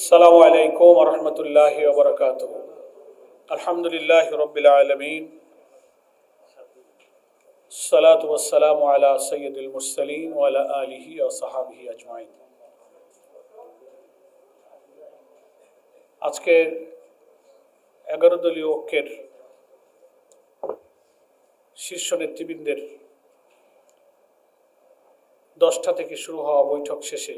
আসসালামু আলাইকুম ওয়া রাহমাতুল্লাহি ওয়া বারাকাতুহু। আলহামদুলিল্লাহি রাব্বিল আলামিন। সালাতু ওয়াসসালামু আলা সাইয়্যিদিল মুরসালিন ওয়া আলা আলিহি ওয়া সাহবিহি আজমাইন। আজকে 11 দলীয় ঐক্যের শীর্ষ নেতৃবৃন্দের 10টা থেকে শুরু হওয়া বৈঠক শেষে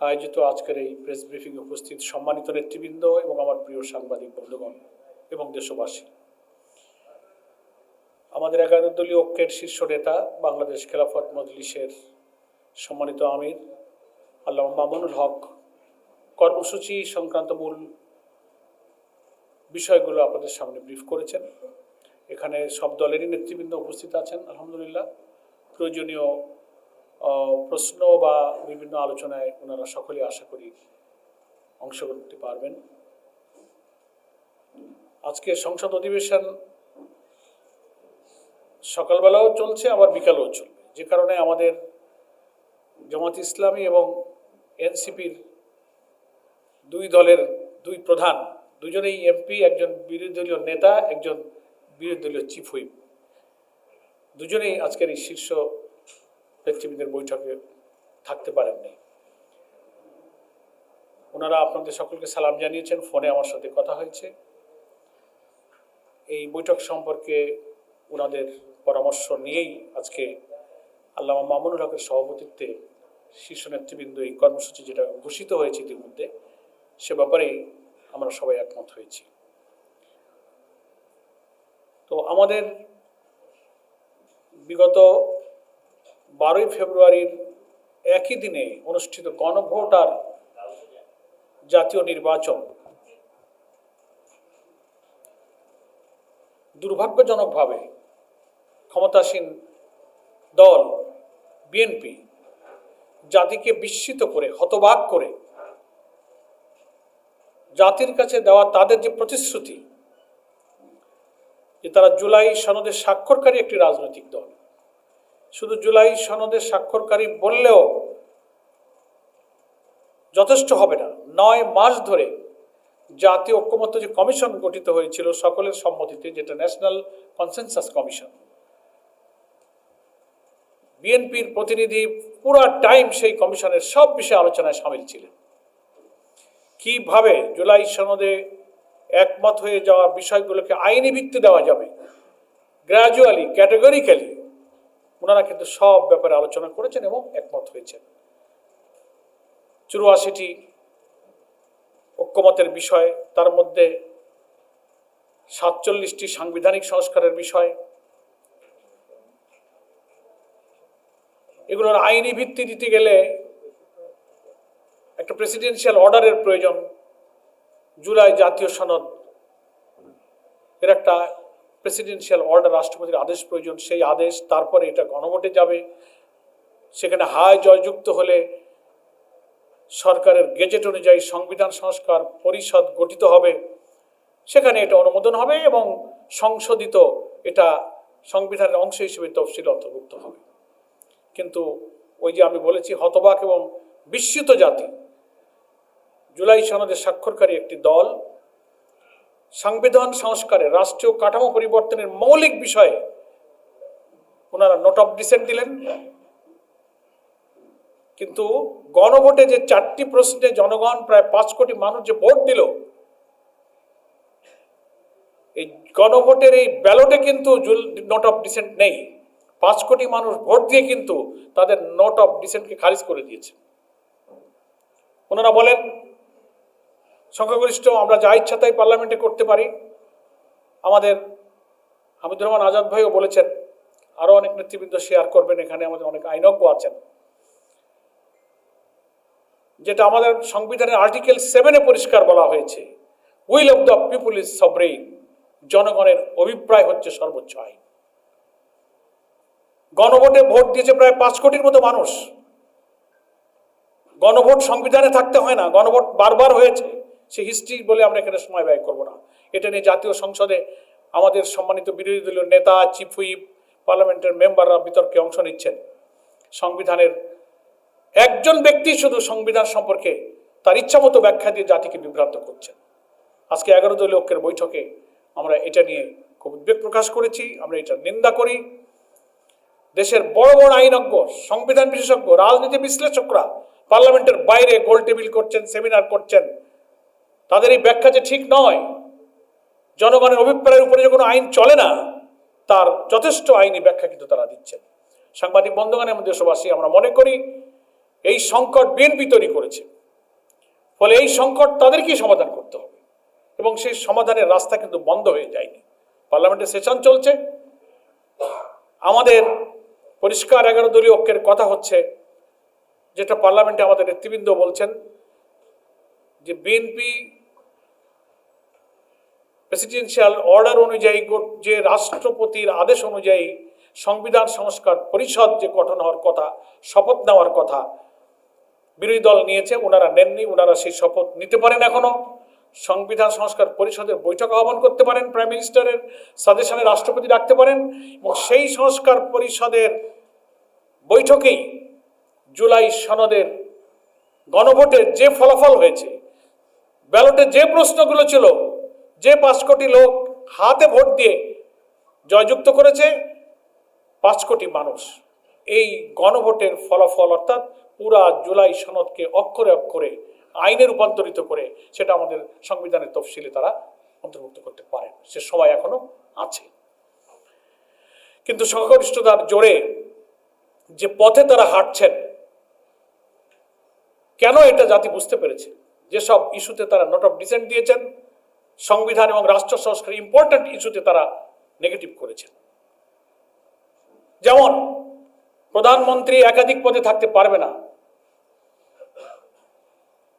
আয়োজিত আজকের এই প্রেস ব্রিফিংয়ে উপস্থিত সম্মানিত নেতৃবৃন্দ এবং আমার প্রিয় সাংবাদিক বন্ধুগণ এবং দেশবাসী, আমাদের 11 দলীয় ঐক্যের শীর্ষ নেতা বাংলাদেশ খেলাফত মজলিসের সম্মানিত আমির আল্লামা মামুনুল হক কর্মসূচি সংক্রান্ত মূল বিষয়গুলো আপনাদের সামনে ব্রিফ করেছেন। এখানে সব দলেরই নেতৃবৃন্দ উপস্থিত আছেন আলহামদুলিল্লাহ। প্রয়োজনীয় প্রশ্ন বা বিভিন্ন আলোচনায় ওনারা সকলে আশা করি অংশগ্রহণ করতে পারবেন। আজকে সংসদ অধিবেশন সকালবেলাও চলছে, আবার বিকালেও চলবে, যে কারণে আমাদের জামাত ইসলামী এবং এনসিপির দুই দলের দুই প্রধান, দুজনেই এমপি, একজন বিরোধী দলীয় নেতা, একজন বিরোধী দলীয় চিফ হুইপ, দুজনেই আজকের এই শীর্ষ নেতৃবৃন্দের বৈঠকে থাকতে পারেননি। ওনারা আপনাদের সকলকে সালাম জানিয়েছেন, ফোনে আমার সাথে কথা হয়েছে। এই বৈঠক সম্পর্কে ওনাদের পরামর্শ নিয়েই আজকে আল্লামা মামুনুল হকের সভাপতিত্বে শীর্ষ নেতৃবৃন্দ এই কর্মসূচি যেটা ঘোষিত হয়েছে ইতিমধ্যে, সে ব্যাপারে আমরা সবাই একমত হয়েছি। তো আমাদের বিগত 12ই ফেব্রুয়ারির একই দিনে অনুষ্ঠিত গণভোট আর জাতীয় নির্বাচন দুর্ভাগ্যজনকভাবে ক্ষমতাসীন দল বিএনপি জাতিকে বিস্মিত করে, হতবাক করে, জাতির কাছে দেওয়া তাদের যে প্রতিশ্রুতি যে তারা জুলাই সনদে স্বাক্ষরকারী একটি রাজনৈতিক দল, শুধু জুলাই সনদে স্বাক্ষরকারী বললেও যথেষ্ট হবে না। 9 মাস ধরে জাতীয় ঐক্যমত্য যে কমিশন গঠিত হয়েছিল সকলের সম্মতিতে, যেটা ন্যাশনাল কনসেনসাস কমিশন, বিএনপির প্রতিনিধি পুরা টাইম সেই কমিশনের সব বিষয়ে আলোচনায় সামিল ছিলেন। কিভাবে জুলাই সনদে একমত হয়ে যাওয়া বিষয়গুলোকে আইনি ভিত্তি দেওয়া যাবে, গ্র্যাজুয়ালি, ক্যাটেগরিক্যালি, ওনারা কিন্তু সব ব্যাপারে আলোচনা করেছেন এবং একমত হয়েছেন। 84টি ঐক্যমতের বিষয়, তার মধ্যে 47টি সাংবিধানিক সংস্কারের বিষয়, এগুলোর আইনি ভিত্তি দিতে গেলে একটা প্রেসিডেন্সিয়াল অর্ডারের প্রয়োজন। জুলাই জাতীয় সনদ এর একটা প্রেসিডেন্সিয়াল অর্ডার, রাষ্ট্রপতির আদেশ প্রয়োজন। সেই আদেশ তারপরে এটা গণভোটে যাবে, সেখানে হায় জয়যুক্ত হলে সরকারের গেজেট অনুযায়ী সংবিধান সংস্কার পরিষদ গঠিত হবে, সেখানে এটা অনুমোদন হবে এবং সংশোধিত এটা সংবিধানের অংশ হিসেবে তফসিল অন্তর্ভুক্ত হবে। কিন্তু ওই যে আমি বলেছি, হতবাক এবং বিস্মিত জাতি, জুলাই সনদে স্বাক্ষরকারী একটি দল সংবিধান সংস্কারে, রাষ্ট্রীয় কাঠামো পরিবর্তনের মৌলিক বিষয়ে ওনারা নোট অফ ডিসেন্ট দিলেন, কিন্তু গণভোটে যে 4টি প্রশ্নে জনগণ প্রায় 5 কোটি মানুষ যে ভোট দিল, এই গণভোটের এই ব্যালটে কিন্তু নোট অফ ডিসেন্ট নেই। 5 কোটি মানুষ ভোট দিয়ে কিন্তু তাদের নোট অফ ডিসেন্টকে খারিজ করে দিয়েছে। ওনারা বলেন সংখ্যাগরিষ্ঠ আমরা যা ইচ্ছা তাই পার্লামেন্টে করতে পারি। আমাদের হামিদুর রহমান আজাদ ভাইও বলেছেন, আরো অনেক নেতৃবৃন্দ শেয়ার করবেন, এখানে আমাদের অনেক আইনজ্ঞ আছেন, যেটা আমাদের সংবিধানের আর্টিকেল 7-এ পরিষ্কার বলা হয়েছে, will of the people is sovereign, জনগণের অভিপ্রায় হচ্ছে সর্বোচ্চ আইন। গণভোটে ভোট দিয়েছে প্রায় 5 কোটির মতো মানুষ। গণভোট সংবিধানে থাকতে হয় না, গণভোট বারবার হয়েছে, সে হিস্ট্রি বলে আমরা এখানে সময় ব্যয় করব না। এটা নিয়ে জাতীয় সংসদে আমাদের সম্মানিত বিরোধী দলীয় নেতা, চিফ হুইপ, পার্লামেন্টের মেম্বাররা বিতর্কে অংশ নিচ্ছেন। সংবিধানের একজন ব্যক্তি শুধু সংবিধান সম্পর্কে তার ইচ্ছামতো ব্যাখ্যা দিয়ে জাতিকে বিভ্রান্ত করছেন। আজকে 11 দলীয় ঐক্যের বৈঠকে আমরা এটা নিয়ে খুব উদ্বেগ প্রকাশ করেছি, আমরা এটা নিন্দা করি। দেশের বড় বড় আইনজ্ঞ, সংবিধান বিশেষজ্ঞ, রাজনীতি বিশ্লেষকরা পার্লামেন্টের বাইরে গোল টেবিল করছেন, সেমিনার করছেন। তাদের এই ব্যাখ্যা যে ঠিক নয়, জনগণের অভিপ্রায়ের উপরে যে কোনো আইন চলে না, তার যথেষ্ট আইনি ব্যাখ্যা কিন্তু তারা দিচ্ছেন। সাংবাদিক বন্ধুগণ এবং দেশবাসী, আমরা মনে করি এই সংকট বিএনপি তৈরি করেছে, ফলে এই সংকট তাদেরকেই সমাধান করতে হবে এবং সেই সমাধানের রাস্তা কিন্তু বন্ধ হয়ে যায়নি। পার্লামেন্টের সেশন চলছে, আমাদের পরিষ্কার 11 দলীয় ঐক্যের কথা হচ্ছে, যেটা পার্লামেন্টে আমাদের নেতৃবৃন্দ বলছেন যে বিএনপি প্রেসিডেন্সিয়াল অর্ডার অনুযায়ী, যে রাষ্ট্রপতির আদেশ অনুযায়ী সংবিধান সংস্কার পরিষদ যে গঠন হওয়ার কথা, শপথ নেওয়ার কথা বিরোধী দল নিয়েছে, ওনারা নেননি। ওনারা সেই শপথ নিতে পারেন, এখনো সংবিধান সংস্কার পরিষদের বৈঠক আহ্বান করতে পারেন, প্রাইম মিনিস্টারের সাজেশনে রাষ্ট্রপতি রাখতে পারেন এবং সেই সংস্কার পরিষদের বৈঠকেই জুলাই সনদের গণভোটের যে ফলাফল হয়েছে, ব্যালটে যে প্রশ্নগুলো ছিল, যে 5 কোটি লোক হাতে ভোট দিয়ে জয়যুক্ত করেছে, 5 কোটি মানুষ এই গণভোটের ফলাফল অর্থাৎ পুরা জুলাই সনদকে অক্ষরে অক্ষরে আইনে রূপান্তরিত করে সেটা আমাদের সংবিধানের তফসিলে তারা অন্তর্ভুক্ত করতে পারেন। সে সময় এখনো আছে, কিন্তু সংখ্যাগরিষ্ঠতার জোরে যে পথে তারা হাঁটছেন, কেন এটা জাতি বুঝতে পেরেছে। যেসব ইস্যুতে তারা নোট অফ ডিসেন্ট দিয়েছেন, সংবিধান এবং রাষ্ট্র সংস্কার ইম্পর্টেন্ট ইস্যুতে তারা নেগেটিভ করেছেন। যেমন প্রধানমন্ত্রী একাধিক পদে থাকতে পারবে না,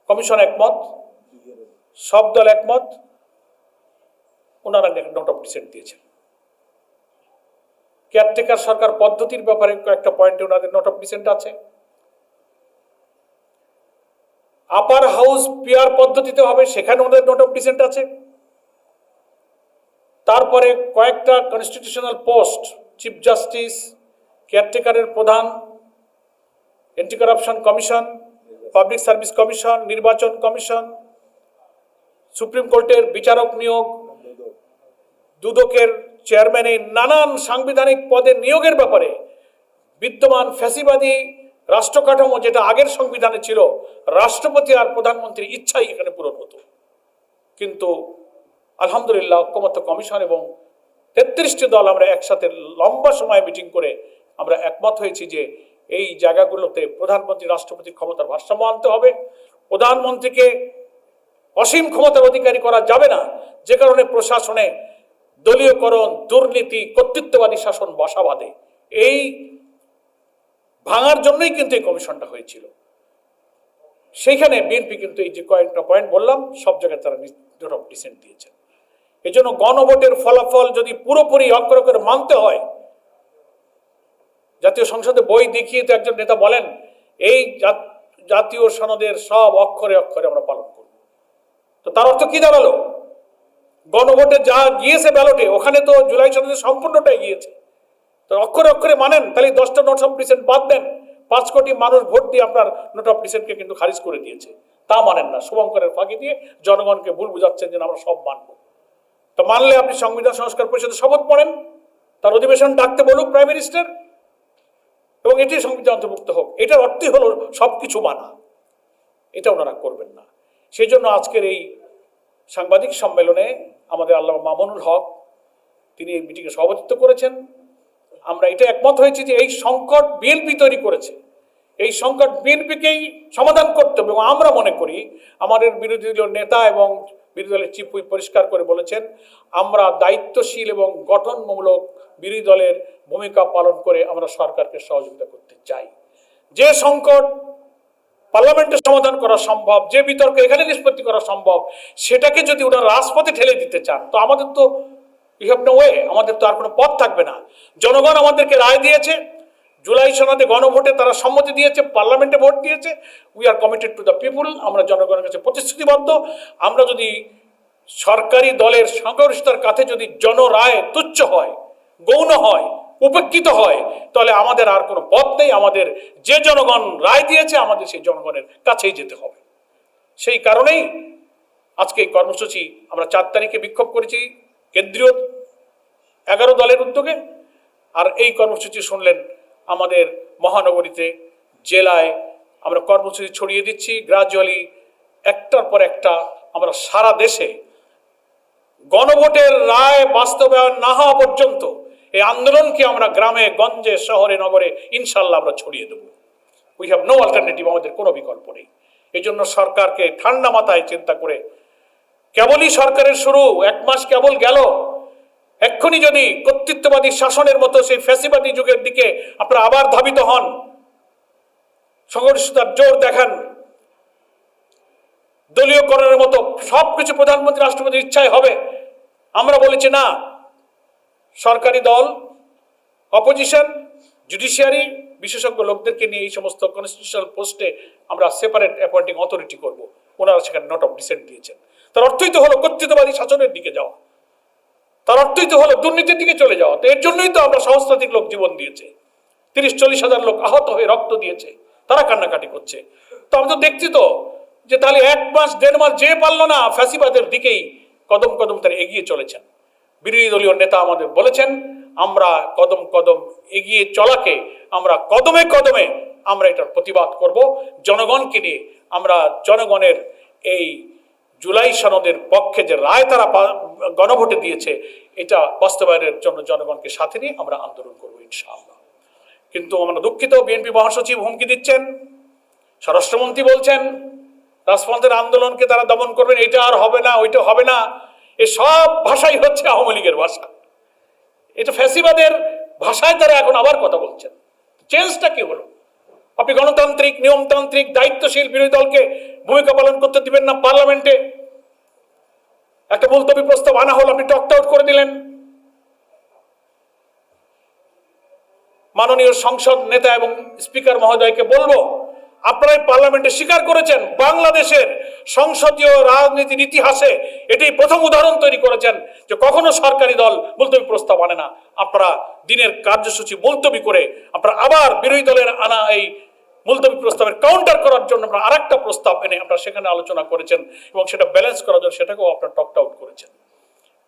কমিশন একমত, সব দল একমত, ওনারা নোট অফ ডিসেন্ট দিয়েছেন। কেয়ারটেকার সরকার পদ্ধতির ব্যাপারে কয়েকটা পয়েন্টে ওনাদের নোট অফ ডিসেন্ট আছে। আপার হাউস পিয়ার পদ্ধতিতে হবে, সেখানে ওনাদের নোট অফ ডিসেন্ট আছে। তারপরে কয়েকটা কনস্টিটিউশনাল পোস্ট, চিফ জাস্টিস, কেয়ারটেকারের প্রধান, anti corruption commission, public service commission, নির্বাচন কমিশন, সুপ্রিম কোর্টের বিচারক নিয়োগ, দুদকের চেয়ারম্যান, এই নানান সাংবিধানিক পদে নিয়োগের ব্যাপারে বিদ্যমান ফ্যাসিবাদী রাষ্ট্র কাঠামো, যেটা আগের সংবিধানে ছিল, রাষ্ট্রপতি আর প্রধানমন্ত্রীর ইচ্ছাই এখানে পূরণ হতো। কিন্তু আলহামদুলিল্লাহ ঐক্যমত্য কমিশন এবং 33টি দল আমরা একসাথে লম্বা সময় মিটিং করে আমরা একমত হয়েছি যে এই জায়গাগুলোতে প্রধানমন্ত্রী রাষ্ট্রপতির ক্ষমতার ভারসাম্য আনতে হবে। প্রধানমন্ত্রীকে অসীম ক্ষমতার অধিকারী করা যাবে না, যে কারণে প্রশাসনে দলীয়করণ, দুর্নীতি, কর্তৃত্ববাদী শাসন বসা বাঁধে। এই ভাঙার জন্যই কিন্তু এই কমিশনটা হয়েছিল। সেইখানে বিএনপি কিন্তু এই যে কয়েকটা পয়েন্ট বললাম, সব জায়গায় তারা নোট অফ ডিসেন্ট দিয়েছেন। এই জন্য গণভোটের ফলাফল যদি পুরোপুরি অক্ষরে অক্ষরে মানতে হয়, জাতীয় সংসদে বই দেখিয়ে তো একজন নেতা বলেন এই জাতীয় সনদের সব অক্ষরে অক্ষরে আমরা পালন করব। তো তার অর্থ কি দাঁড়ালো? গণভোটে যা গিয়েছে ব্যালটে, ওখানে তো জুলাই সনদের সম্পূর্ণটাই গিয়েছে। তো অক্ষরে অক্ষরে মানেন, তাহলে 10টা নোট অফ ডিসেন্ট বাদ দেন। 5 কোটি মানুষ ভোট দিয়ে আপনার নোট অফ ডিসেন্টকে কিন্তু খারিজ করে দিয়েছে, তা মানেন না। শুভঙ্করের ফাঁকি দিয়ে জনগণকে ভুল বুঝাচ্ছেন যে আমরা সব মানব। তো মানলে আপনি সংবিধান সংস্কার পরিষদের শপথ পড়েন, তার অধিবেশন ডাকতে বলুক প্রাইম মিনিস্টার, এবং এটি সংবিধান অন্তর্ভুক্ত হোক। এটার অর্থই হলো সবকিছু মানা। এটা ওনারা করবেন না। সেই জন্য আজকের এই সাংবাদিক সম্মেলনে আমাদের আল্লামা মামুনুল হক তিনি এই মিটিংয়ে সভাপতিত্ব করেছেন। আমরা এটা একমত হয়েছি যে এই সংকট বিএনপি তৈরি করেছে, এই সংকট বিএনপিকেই সমাধান করতে হবে। এবং আমরা মনে করি আমাদের বিরোধী দলীয় নেতা এবং বিরোধী দলের চিফ হুইপ পরিষ্কার করে বলেছেন, আমরা দায়িত্বশীল এবং গঠনমূলক বিরোধী দলের ভূমিকা পালন করে আমরা সরকারকে সহযোগিতা করতে চাই। যে সংকট পার্লামেন্টে সমাধান করা সম্ভব, যে বিতর্ক এখানে নিষ্পত্তি করা সম্ভব, সেটাকে যদি ওনারা রাজপথে ঠেলে দিতে চান, তো আমাদের তো উই হ্যাভ নো ওয়ে, আমাদের তো আর কোনো পথ থাকবে না। জনগণ আমাদেরকে রায় দিয়েছে, জুলাই সনদে গণভোটে তারা সম্মতি দিয়েছে, পার্লামেন্টে ভোট দিয়েছে। We are committed to the people, আমরা জনগণের কাছে প্রতিশ্রুতিবদ্ধ। আমরা যদি সরকারি দলের সংখ্যাগরিষ্ঠতার কাছে যদি জনরায় তুচ্ছ হয়, গৌণ হয়, উপেক্ষিত হয়, তাহলে আমাদের আর কোনো পথ নেই। আমাদের যে জনগণ রায় দিয়েছে, আমাদের সেই জনগণের কাছেই যেতে হবে। সেই কারণেই আজকে এই কর্মসূচি আমরা 4 তারিখে বিক্ষোভ করেছি কেন্দ্রীয় 11 দলের উদ্যোগে। আর এই কর্মসূচি শুনলেন আমাদের মহানগরীতে, জেলায় আমরা কর্মসূচি ছড়িয়ে দিচ্ছি। গ্রাজুয়ালি একটার পর একটা আমরা সারা দেশে গণভোটের রায় বাস্তবায়ন না হওয়া পর্যন্ত এই আন্দোলনকে আমরা গ্রামে গঞ্জে শহরে নগরে ইনশাল্লাহ আমরা ছড়িয়ে দেব। উই হ্যাভ নো অল্টারনেটিভ, আমাদের কোনো বিকল্প নেই। এই জন্য সরকারকে ঠান্ডা মাথায় চিন্তা করে, কেবলই সরকারের শুরু, 1 মাস কেবল গেল, এক্ষুনি যদি কর্তৃত্ববাদী শাসনের মতো সেই ফ্যাসিবাদী যুগের দিকে আপনারা আবার ধাবিত হন, সংগঠিতার জোর দেখান, দলীয়করণের মতো সবকিছু প্রধানমন্ত্রী রাষ্ট্রপতির ইচ্ছায় হবে, আমরা বলেছি না। সরকারি দল, অপোজিশন, জুডিশিয়ারি, বিশেষজ্ঞ লোকদেরকে নিয়ে এই সমস্ত কনস্টিটিউশনাল পোস্টে আমরা সেপারেট অ্যাপয়েন্টিং অথরিটি করব। ওনারা সেখানে নোট অফ ডিসেন্ট দিয়েছেন। তার অর্থই তো হলো কর্তৃত্ববাদী শাসনের দিকে যাওয়া, তার অর্থই তো হলো দুর্নীতির দিকে চলে যাওয়া। তো এর জন্যই তো আমরা সহস্রাধিক লোক জীবন দিয়েছে, 30-40 হাজার লোক আহত হয়ে রক্ত দিয়েছে, তারা কান্নাকাটি করছে। তো আমরা তো দেখছি তো যে তাহলে 1 মাস 1.5 মাস যে পারলো না, ফ্যাসিবাদের দিকেই কদম কদম তারা এগিয়ে চলেছেন। বিরোধী দলীয় নেতা আমাদের বলেছেন আমরা কদম কদম এগিয়ে চলাকে আমরা কদমে কদমে আমরা এটার প্রতিবাদ করব। জনগণকে নিয়ে আমরা জনগণের এই জুলাই সনদের পক্ষে যে রায় তারা গণভোটে দিয়েছে, এটা বাস্তবায়নের জন্য জনগণকে সাথে নিয়ে আমরা আন্দোলন করবো ইনশাআল্লাহ। কিন্তু আমরা দুঃখিত, বিএনপি মহাসচিব হুমকি দিচ্ছেন, স্বরাষ্ট্রমন্ত্রী বলছেন রাজপন্থের আন্দোলনকে তারা দমন করবেন, এটা আর হবে না, ওইটা হবে না। এ সব ভাষাই হচ্ছে আওয়ামী লীগের ভাষা, এটা ফ্যাসিবাদের ভাষায় তারা এখন আবার কথা বলছেন। চেঞ্জটা কি হলো? আপনি গণতান্ত্রিক, নিয়মতান্ত্রিক, দায়িত্বশীল বিরোধী দলকে ভূমিকা পালন করতে দিবেন না। পার্লামেন্টে একটা মুলতবি প্রস্তাব আনা হল, আপনি টকড আউট করে দিলেন। মাননীয় সংসদ নেতা এবং স্পিকার মহোদয়কে বলবো, আপনারাই পার্লামেন্টে স্বীকার করেছেন বাংলাদেশের সংসদীয় রাজনীতির ইতিহাসে এটি প্রথম উদাহরণ তৈরি করেছেন যে কখনো সরকারি দল মুলতবি প্রস্তাব আনে না। আপনারা দিনের কার্যসূচি মুলতবি করে আপনারা আবার বিরোধী দলের আনা এই মুলতবি প্রস্তাবের কাউন্টার করার জন্য আপনারা আরেকটা প্রস্তাব এনে আপনারা সেখানে আলোচনা করেছেন এবং সেটা ব্যালেন্স করার জন্য সেটাকেও আপনারা টকড আউট করেছেন।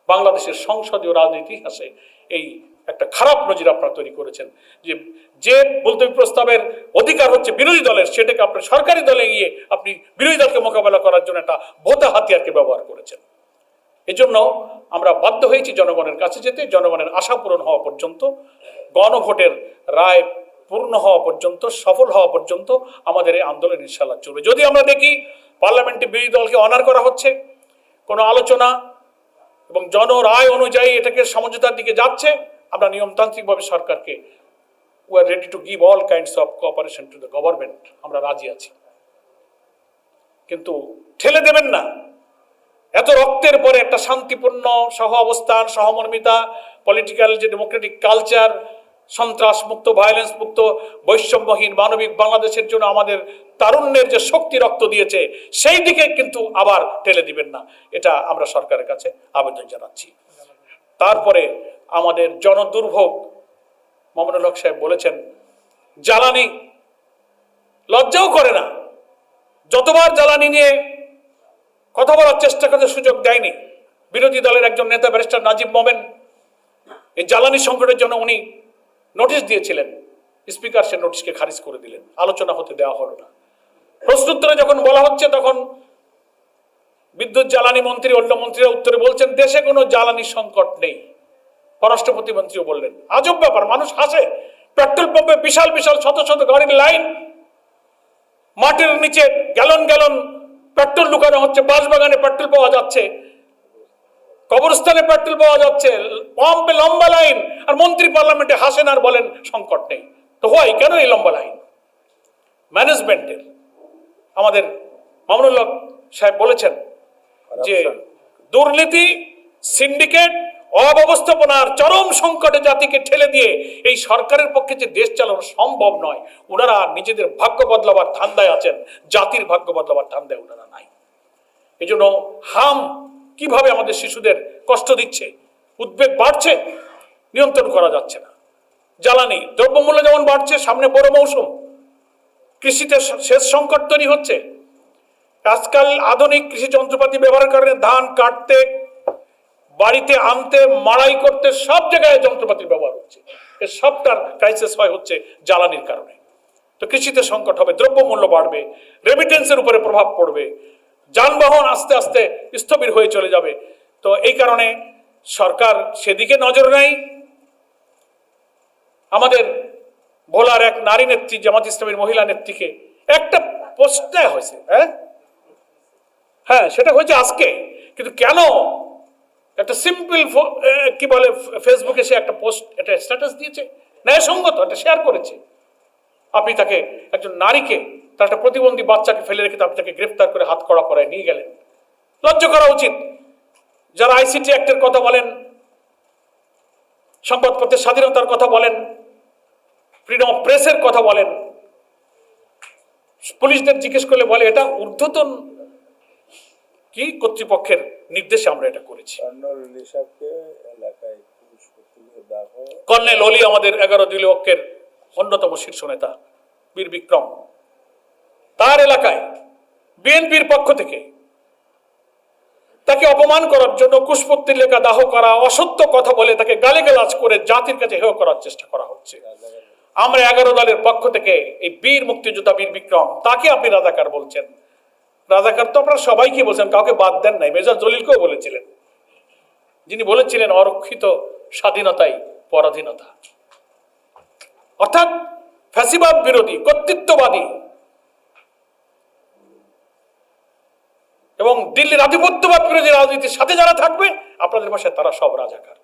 বাংলাদেশের সংসদীয় রাজনীতি ইতিহাসে এই একটা খারাপ নজির আপনারা তৈরি করেছেন যে যে মুলতবি প্রস্তাবের অধিকার হচ্ছে বিরোধী দলের, সেটাকে আপনি সরকারি দলে গিয়ে আপনি বিরোধী দলকে মোকাবেলা করার জন্য একটা ভোতা হাতিয়ারকে ব্যবহার করেছেন। এজন্য আমরা বাধ্য হয়েছি জনগণের কাছে যেতে, জনগণের আশা পূরণ হওয়া পর্যন্ত, গণভোটের রায় পূর্ণ হওয়া পর্যন্ত, সফল হওয়া পর্যন্ত আমাদের এই আন্দোলন ইনশাআল্লাহ চলবে। যদি আমরা দেখি পার্লামেন্টে বিরোধী দলকে অনার করা হচ্ছে, কোনো আলোচনা এবং জনরায় অনুযায়ী এটাকে সমঝোতার দিকে যাচ্ছে, আমরা নিয়মতান্ত্রিকভাবে সরকারকে we are ready to give all kinds of cooperation to the government, আমরা রাজি আছি। কিন্তু ঠেলে দেবেন না। এত রক্তের পরে একটা শান্তিপূর্ণ সহ অবস্থান, সহমর্মিতা, পলিটিক্যাল যে ডেমোক্রেটিক কালচার, সন্ত্রাস মুক্ত, ভায়োলেন্স মুক্ত, বৈষম্যহীন মানবিক বাংলাদেশের জন্য আমাদের তারুণ্যের যে শক্তি রক্ত দিয়েছে, সেই দিকে কিন্তু আবার ঠেলে দিবেন না, এটা আমরা সরকারের কাছে আবেদন জানাচ্ছি। তারপরে আমাদের জনদুর্ভোগ, মামুনুল হক সাহেব বলেছেন জ্বালানি, লজ্জাও করে না। যতবার জ্বালানি নিয়ে কথা বলার চেষ্টা করতে সুযোগ দেয়নি বিরোধী দলের একজন নেতা ব্যারিস্টার নাজিব মোমেন, এই জ্বালানি সংকটের জন্য উনি নোটিশ দিয়েছিলেন, স্পিকার সে নোটিশকে খারিজ করে দিলেন, আলোচনা হতে দেওয়া হলো না। প্রশ্নোত্তরে যখন বলা হচ্ছে তখন বিদ্যুৎ জ্বালানি মন্ত্রী, অন্য মন্ত্রীরা উত্তরে বলছেন দেশে কোনো জ্বালানি সংকট নেই। পররাষ্ট্র প্রতিমন্ত্রীও বললেন, আজব ব্যাপার, মানুষ হাসে। পেট্রোল পাম্পে বিশাল বিশাল শত শত গাড়ির লাইন, মাটির নিচে গ্যালন গ্যালন পেট্রোল লুকানো হচ্ছে, বাঁশবাগানে পেট্রোল পাওয়া যাচ্ছে, কবরস্থানে পেট্রোল পাওয়া যাচ্ছে, পাম্পে লম্বা লাইন, আর মন্ত্রী পার্লামেন্টে হাসেন আর বলেন সংকট নেই। তো হয় কেন এই লম্বা লাইন? ম্যানেজমেন্টের আমাদের মামুনুল হক সাহেব বলেছেন যে দুর্নীতি, সিন্ডিকেট, অব্যবস্থাপনার চরম সংকটে জাতিকে ঠেলে দিয়ে এই সরকারের পক্ষে যে দেশ চালানো সম্ভব নয়। ওনারা নিজেদের ভাগ্য বদলাবার ধান্দায় আছেন, জাতির ভাগ্য বদলাবার ধান্দায় ওনারা নাই। এই জন্য হাম কিভাবে আমাদের শিশুদের কষ্ট দিচ্ছে, উদ্বেগ বাড়ছে, নিয়ন্ত্রণ করা যাচ্ছে না। জ্বালানি দ্রব্যমূল্য যেমন বাড়ছে, সামনে বড় মৌসুম, কৃষিতে সেচ সংকট তৈরি হচ্ছে, আজকাল আধুনিক কৃষি যন্ত্রপাতি ব্যবহার করে ধান কাটতে, বাড়িতে আনতে, মাড়াই করতে সব জায়গায় যন্ত্রপাতির ব্যবহার হচ্ছে। এর সবটার ক্রাইসিস হচ্ছে জ্বালানির কারণে। তো কৃষিতে সংকট হবে, দ্রব্যমূল্য বাড়বে, রেমিটেন্সের উপরে প্রভাব পড়বে, যানবাহন আস্তে আস্তে স্থবির হয়ে চলে যাবে। তো এই কারণে সরকার সেদিকে নজর নেই। আমাদের ভোলার এক নারী নেত্রী, জামাত ইসলামের মহিলা নেত্রীকে একটা পোস্ট দেওয়া হয়েছে। হ্যাঁ, সেটা হয়েছে আজকে, কিন্তু কেন একটা সিম্পল কি বলে ফেসবুকে সে একটা পোস্ট, একটা স্ট্যাটাস দিয়েছে, ন্যায়সঙ্গত একটা শেয়ার করেছে। আপনি তাকে, একজন নারীকে, তার একটা প্রতিবন্ধী বাচ্চাকে ফেলে রেখে আপনি তাকে গ্রেফতার করে হাত কড়া পরায় নিয়ে গেলেন। লজ্জা করা উচিত। যারা আইসিটি অ্যাক্টের কথা বলেন, সংবাদপত্রের স্বাধীনতার কথা বলেন, ফ্রিডম অফ প্রেসের কথা বলেন, পুলিশদের জিজ্ঞেস করলে বলে এটা ঊর্ধ্বতন কি কর্তৃপক্ষের নির্দেশে আমরা এটা করেছি। কর্নেল অলি আমাদের 11 দলীয় ঐক্যের অন্যতম শীর্ষ নেতা বীর বিক্রম, তার এলাকায় বিএনপির পক্ষ থেকে তাকে অপমান করার জন্য কুশপুত্তর লেখা দাহ করা, অসত্য কথা বলে তাকে গালিগালাজ করে জাতির কাছে হেয় করার চেষ্টা করা হচ্ছে। আমরা 11 দলের পক্ষ থেকে এই বীর মুক্তিযোদ্ধা বীর বিক্রম, তাকে আপনি রাজাকার বলছেন। রাজাকার তো আপনারা সবাইকে বলছেন, কাউকে বাদ দেন নাই। মেজর জলিলকেও বলেছিলেন, যিনি বলেছিলেন অরক্ষিত স্বাধীনতাই পরাধীনতা। অর্থাৎ ফ্যাসিবাদ বিরোধী, কর্তৃত্ববাদী এবং দিল্লির আধিপত্যবাদ বিরোধী রাজনীতির সাথে যারা থাকবে, আপনাদের ভাষায় তারা সব রাজাকার।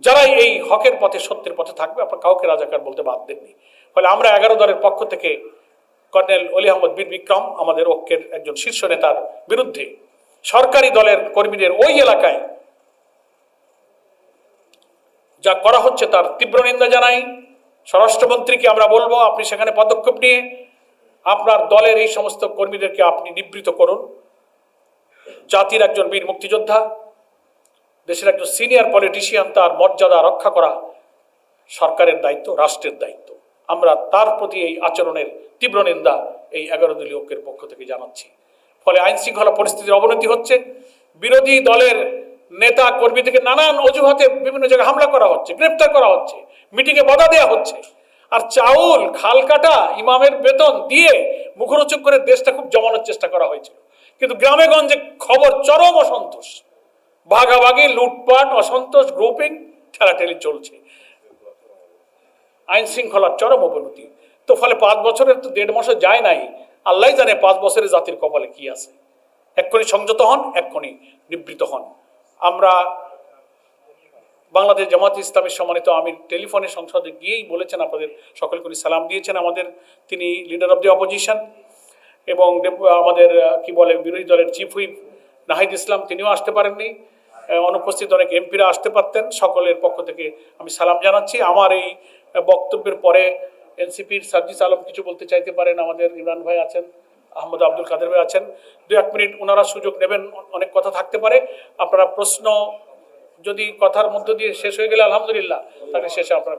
যারাই এই হকের পথে, সত্যের পথে থাকবে, আপনার কাউকে রাজাকার বলতে বাদ দেননি। ফলে আমরা 11 দলের পক্ষ থেকে কর্নেল অলি আহমদ বীর বিক্রম, আমাদের ঐক্যের একজন শীর্ষ নেতার বিরুদ্ধে সরকারি দলের কর্মীদের ওই এলাকায় যা করা হচ্ছে তার তীব্র নিন্দা জানাই। স্বরাষ্ট্রমন্ত্রীকে আমরা বলবো, আপনি সেখানে পদক্ষেপ নিয়ে আপনার দলের এই সমস্ত কর্মীদেরকে আপনি নিবৃত করুন। জাতির একজন বীর মুক্তিযোদ্ধা, দেশের একজন সিনিয়র পলিটিশিয়ান, তার মর্যাদা রক্ষা করা সরকারের দায়িত্ব, রাষ্ট্রের দায়িত্ব। আমরা তার প্রতি এই আচরণের তীব্র নিন্দা এই 11 দলীয় ঐক্যের পক্ষ থেকে জানাচ্ছি। ফলে আইন শৃঙ্খলা পরিস্থিতির অবনতি হচ্ছে। বিরোধী দলের নেতা কর্মী থেকে নানান অজুহাতে বিভিন্ন জায়গায় হামলা করা হচ্ছে, গ্রেপ্তার করা হচ্ছে, মিটিংয়ে বাধা দেওয়া হচ্ছে। আর চাউল, খাল কাটা, ইমামের বেতন দিয়ে মুখরোচক করে দেশটা খুব জমানোর চেষ্টা করা হয়েছিল। কিন্তু গ্রামে গঞ্জে খবর চরম অসন্তোষ, ভাগাভাগি, লুটপাট, অসন্তোষ, গ্রুপিং, ঠেলাঠেলি চলছে। আইন শৃঙ্খলার চরম অবনতি। তো ফলে 5 বছরের তো 1.5 মাসও যায় নাই, আল্লাহ জানে 5 বছরের জাতির কপালে কি আছে। এক্ষুনি সংযত হন, এক্ষুনি নিবৃত হন। আমরা বাংলাদেশ জামাত ইসলামের সম্মানিত আমির টেলিফোনে সংসদে গিয়েই বলেছেন, আপনাদের সকলকে সালাম দিয়েছেন। আমাদের তিনি লিডার অব দি অপোজিশন, এবং আমাদের কি বলে বিরোধী দলের চিফ হুইপ নাহিদ ইসলাম, তিনিও আসতে পারেননি। অনুপস্থিত অনেক এমপিরা আসতে পারতেন। সকলের পক্ষ থেকে আমি সালাম জানাচ্ছি। আমার এই বক্তব্যের পরে এনসিপির সার্জিস আলম কিছু বলতে চাইতে পারেন, আমাদের ইমরান ভাই আছেন, আহমদ আব্দুল কাদের ভাই আছেন। 2-1 মিনিট ওনারা সুযোগ নেবেন, অনেক কথা থাকতে পারে। আপনারা প্রশ্ন যদি কথার মধ্য দিয়ে শেষ হয়ে গেলে আলহামদুলিল্লাহ, তাহলে শেষে আপনারা